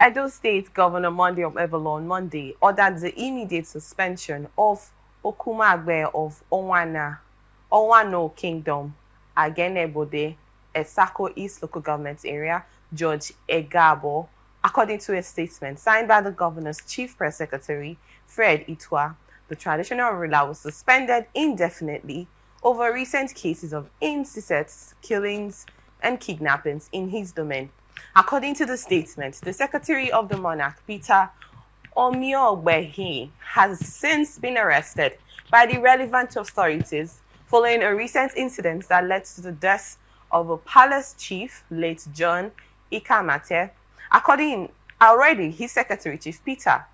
Edo State Governor Monday Okpebholo on Monday ordered the immediate suspension of Okumagbe of Uwano Kingdom, Agenebode, Etsako East Local Government Area, Judge Egabor, according to a statement signed by the governor's chief press secretary, Fred Itwa. The traditional ruler was suspended indefinitely over recent cases of incest, killings, and kidnappings in his domain. According to the statement, the secretary of the Monarch, Peter Okumagbe, has since been arrested by the relevant authorities following a recent incident that led to the death of a palace chief, late John Ikamate. According already, his secretary, Chief Peter,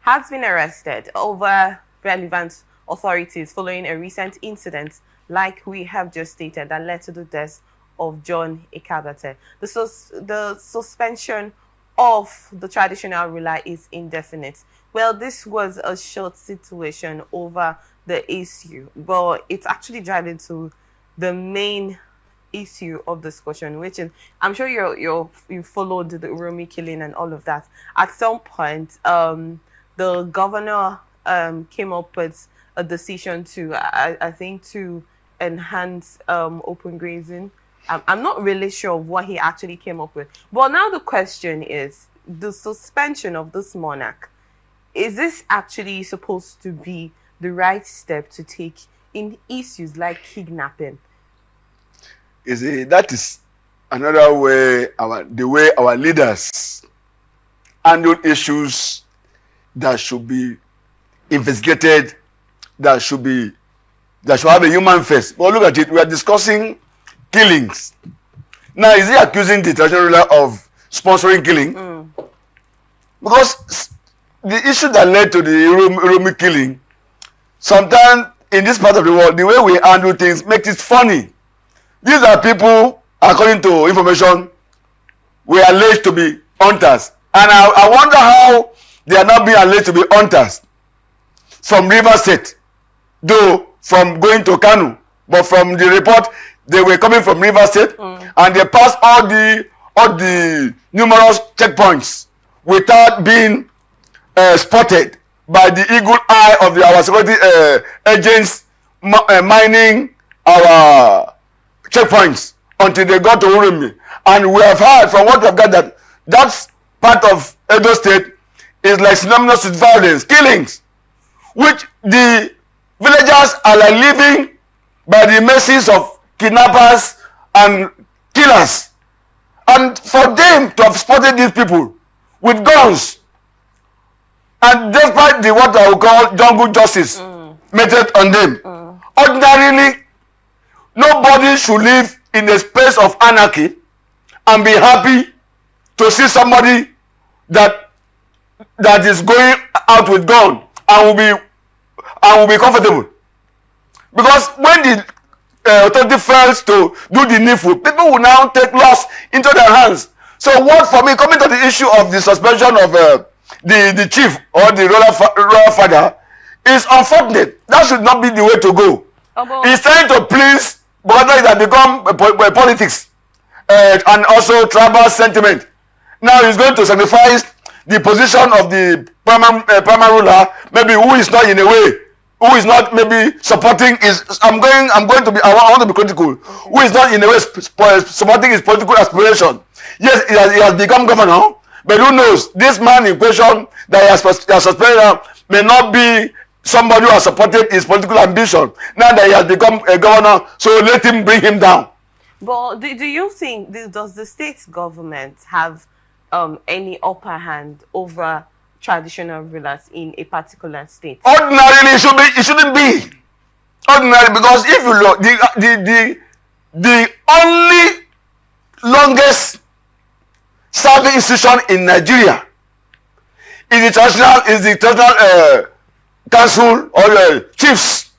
has been arrested over relevant authorities following a recent incident like we have just stated that led to the death of John Ikamate. The suspension of the traditional ruler is indefinite. Well, this was a short situation over the issue, but it's actually driving to the main issue of discussion, which is, I'm sure you followed the Uromi killing and all of that. At some point, the governor came up with a decision to, I think, to enhance open grazing. I'm not really sure of what he actually came up with. But now the question is, the suspension of this monarch, is this actually supposed to be the right step to take in issues like kidnapping? That is another way, the way our leaders handle issues that should be investigated, that should have a human face. But look at it, we are discussing killings. Now, is he accusing the traditional ruler of sponsoring killing? Because the issue that led to the Uromi killing, sometimes in this part of the world, the way we handle things makes it funny. These are people, according to information, we are alleged to be hunters. And I wonder how they are not being alleged to be hunters from River State, though from going to Kanu. But from the report, they were coming from River State, and they passed all the numerous checkpoints without being spotted by the eagle eye of our security agents mining our checkpoints until they got to Uromi. And we have heard from what we have got that that part of Edo State is like synonymous with violence, killings, which the villagers are like living by the mercies of kidnappers and killers. And for them to have spotted these people with guns, and despite the what I would call jungle justice meted on them, ordinarily nobody should live in a space of anarchy and be happy to see somebody that is going out with gun and will be comfortable. Because when the authority fails to do the needful, people will now take laws into their hands. So what, for me, coming to the issue of the suspension of the chief or the royal father, is unfortunate. That should not be the way to go. He's trying to please, but it has become politics and also tribal sentiment. Now he's going to sacrifice the position of the primary ruler, maybe who is not in a way, who is not maybe supporting his, I want to be critical, who is not in a way supporting his political aspiration. Yes, he has become governor, but who knows, this man in question that he has suspended may not be somebody who has supported his political ambition. Now that he has become a governor, so let him bring him down. But do you think, does the state government have any upper hand over traditional rulers in a particular state? Ordinarily, it shouldn't be. Ordinarily, because if you look, the only longest serving institution in Nigeria is the traditional council or chiefs,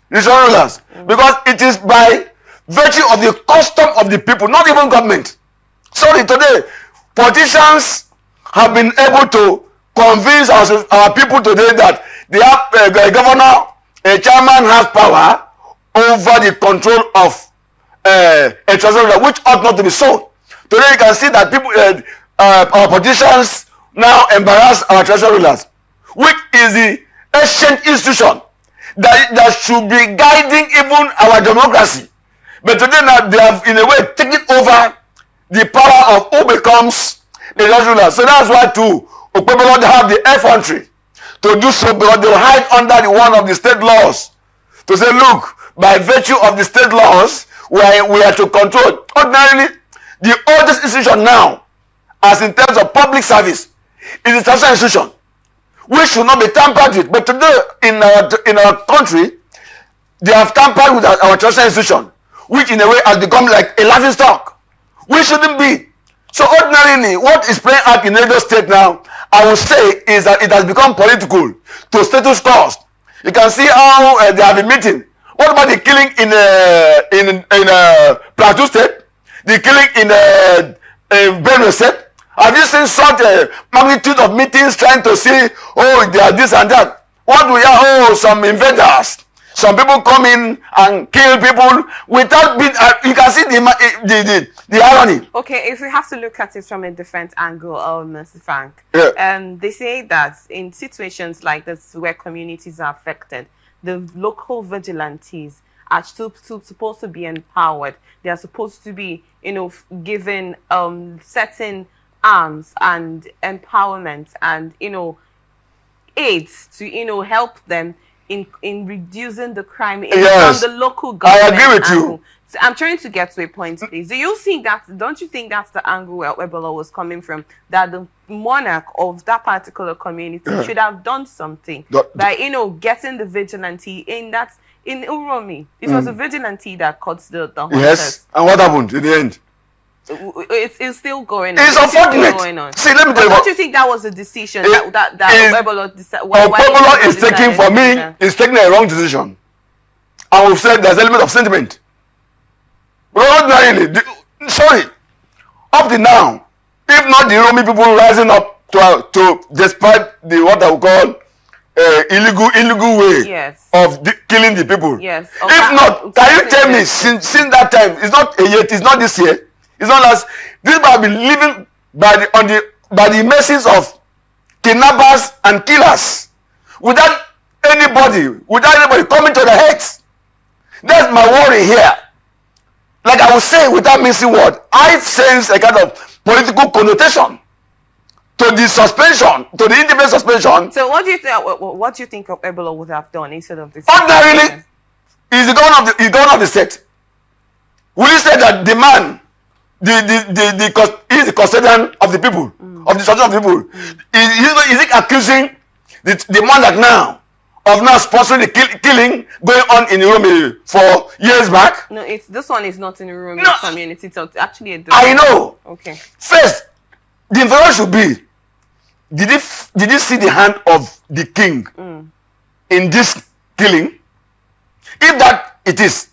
traditional rulers, because it is by virtue of the custom of the people, not even government. Sorry, today politicians have been able to convince our people today that they have a governor, a chairman has power over the control of a treasurer, which ought not to be so. Today you can see that people, our politicians now embarrass our traditional rulers, which is the ancient institution that should be guiding even our democracy. But today now they have in a way taken over the power of who becomes the traditional ruler. So that's why too Okpebholo have the effrontery to do so, because they will hide under the one of the state laws to say, look, by virtue of the state laws, we are to control. Ordinarily, the oldest institution now, as in terms of public service, is the traditional institution, which should not be tampered with. But today, in our country, they have tampered with our traditional institution, which in a way has become like a laughing stock, which shouldn't be. So ordinarily, what is playing out in Edo State now, I would say, is that it has become political to status quo. You can see how they have been meeting. What about the killing in Plateau State? The killing in Benue State? Have you seen such a magnitude of meetings trying to see, oh, they are this and that? What we are, oh, some invaders. Some people come in and kill people without being, you can see the irony. Okay, if we have to look at it from a different angle, Mr. Frank, they say that in situations like this where communities are affected, the local vigilantes are supposed to be empowered. They are supposed to be, given certain arms and empowerment and, aids to, help them in reducing the crime from the local government. I agree with you. So I'm trying to get to a point, please. Don't you think that's the angle where Okpebholo was coming from? That the monarch of that particular community should have done something by, getting the vigilante in Uromi. It was a vigilante that caught the hunters. Yes, and what happened in the end? It's still going on. It's unfortunate. See, let me tell you. Don't you think that was a decision that Okpebholo decided? Okpebholo is taking, for me, is taking a wrong decision. I will say there's an element of sentiment. But ordinarily, sorry, up to now, if not the Romi people rising up to despite the what I would call illegal way of killing the people. Yes. If not, can you tell me since that time? It's not yet. It's not this year. It's not last. These people have been living by the mercies of kidnappers and killers, without anybody coming to their heads. That's my worry here. Like I would say, without missing word, I sense a kind of political connotation to the suspension, to the independent suspension. So what do you think Okpebholo would have done instead of this? Ordinarily, is the governor of the state. Will you say that the man, is the custodian of the people, of the children of the people? Is he accusing the monarch now of now sponsoring the killing going on in Uromi for years back? No, this one is not in the Uromi community. It's actually a I know. Okay. First, the information should be: did you see the hand of the king in this killing? If that it is,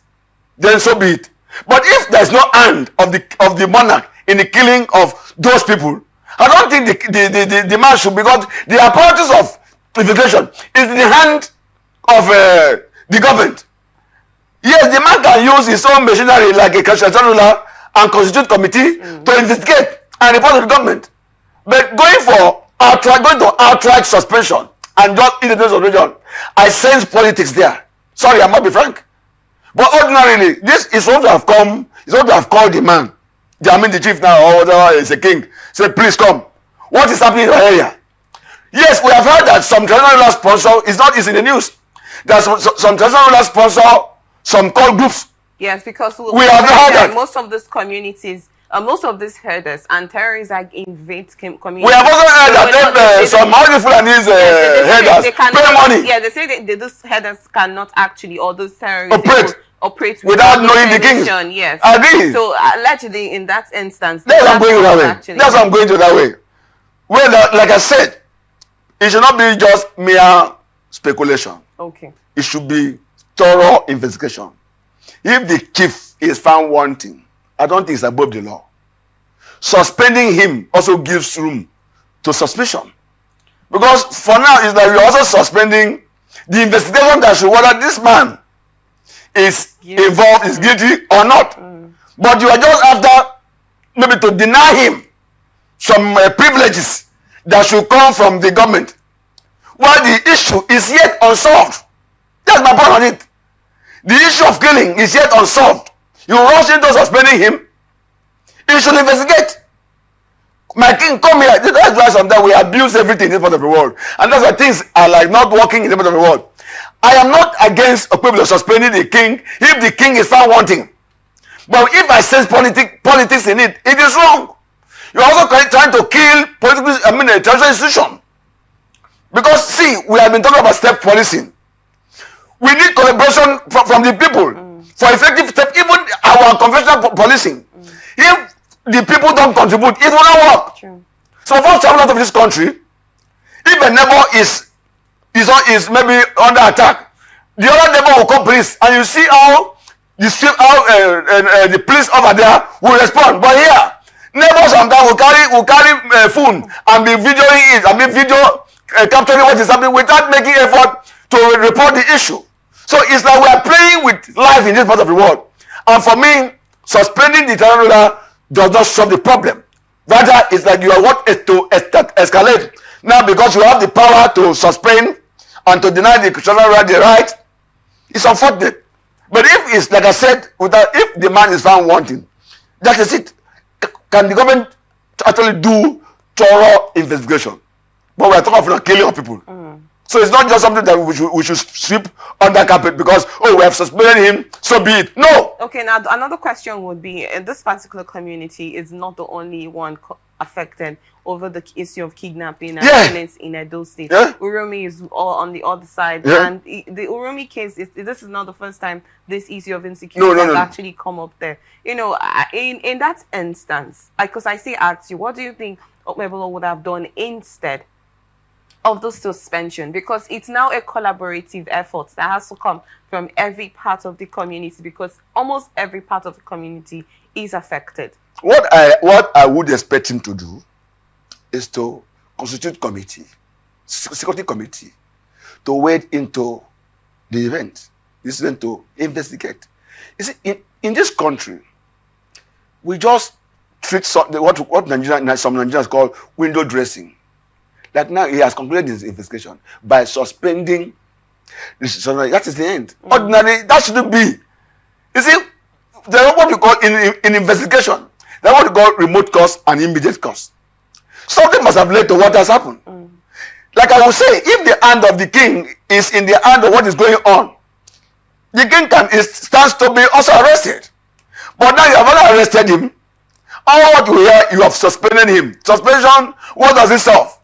then so be it. But if there's no hand of the monarch in the killing of those people, I don't think the man should, because the apparatus of investigation is in the hand of the government. Yes, the man can use his own machinery like a constitutional ruler and constitute committee to investigate and report to the government. But going to outright suspension and just independent suspension, I sense politics there. Sorry, I must be frank. But ordinarily, this is what to have come, is what to have called the man. The chief now, or whatever is a king. Say, please come. What is happening in your area? Yes, we have heard that some traditional ruler sponsor is in the news. There's some traditional ruler sponsor some cult groups. Yes, because we have heard that most of these communities, most of these herders and terrorists invade communities. We have also heard that some Fulanese herders pay money. Yeah, they say those herders cannot actually, or those terrorists operate without knowing the king. Yes. Agree. So allegedly, in that instance, that's what I'm going that way. That's what I'm going to that way. Well, like I said, it should not be just mere speculation. Okay. It should be thorough investigation. If the chief is found wanting, I don't think it's above the law. Suspending him also gives room to suspicion. Because for now, it's that we're also suspending the investigation that should whether this man is involved, is guilty or not. But you are just after maybe to deny him some privileges that should come from the government, while the issue is yet unsolved. That's my point on it. The issue of killing is yet unsolved. You rush into suspending him. He should investigate. My king, come here. That's why sometimes we abuse everything in this part of the world, and that's why things are like not working in this part of the world. I am not against Okpebholo suspending the king if the king is found wanting. But if I sense politics in it, it is wrong. You're also trying to kill a traditional institution. Because see, we have been talking about step policing. We need collaboration from the people for effective step, even our conventional policing. If the people don't contribute, it will not work. True. So for travel out of this country, if a neighbor is maybe under attack, the other neighbor will call police, and you see how the police over there will respond. But here, neighbors sometimes will carry phone and be videoing it and be video capturing what is happening without making effort to report the issue. So it's like we are playing with life in this part of the world. And for me, suspending the terror ruler does not solve the problem. Rather, it's like you are what is to escalate. Now, because you have the power to suspend and to deny the terror ruler the right, it's unfortunate. But if it's like I said, if the man is found wanting, that is it. Can the government actually do thorough investigation? But we are talking of killing of people. So it's not just something that we should sweep under carpet because, oh, we have suspended him, so be it. No. Okay, now another question would be, this particular community is not the only one affected over the issue of kidnapping and violence in Edo State. Uromi is all on the other side. And the Uromi case, this is not the first time this issue of insecurity has actually come up there. You know, in that instance, because I ask you, what do you think Okpebholo would have done instead of the suspension? Because it's now a collaborative effort that has to come from every part of the community, because almost every part of the community is affected. What I would expect him to do is to constitute committee, security committee, to wade into the event, to investigate. You see, in this country, we just treat what some Nigerians call window dressing. That now he has concluded his investigation by suspending the that is the end. Ordinarily, that shouldn't be. You see, there are what we call in investigation, there are what we call remote cause and immediate cause. Something must have led to what has happened. Like I will say, if the hand of the king is in the hand of what is going on, the king stands to be also arrested. But now you have already arrested him. All what you hear, you have suspended him. Suspension, what does it solve?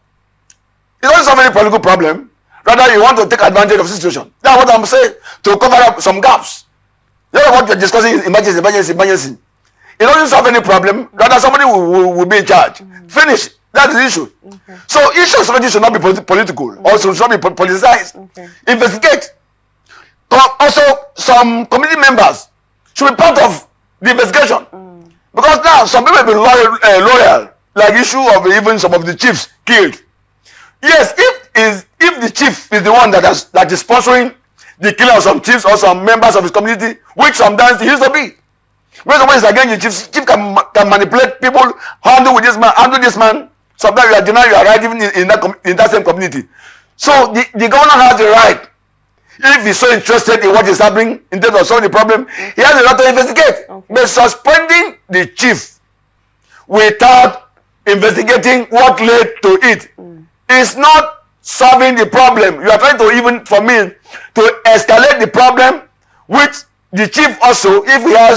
It doesn't solve any political problem. Rather, you want to take advantage of the situation. That's what I'm saying, to cover up some gaps. You know what we're discussing is emergency. It doesn't solve any problem. Rather, somebody will be in charge. Finish. That's the issue. So, issues of should not be political. Also, should not be politicized. Investigate. Also, some committee members should be part of the investigation. Because now, some people have been loyal, like issue of even some of the chiefs killed. Yes, if the chief is the one that is sponsoring the killing of some chiefs or some members of his community, which sometimes he used to be. When someone is against the chief can manipulate people, handle this man. Sometimes you are denied your right even in that same community. So the governor has the right, if he's so interested in what is happening in terms of solving the problem, he has the right to investigate. But suspending the chief without investigating what led to it is not solving the problem. You are trying to, even for me, to escalate the problem, which the chief also, if he has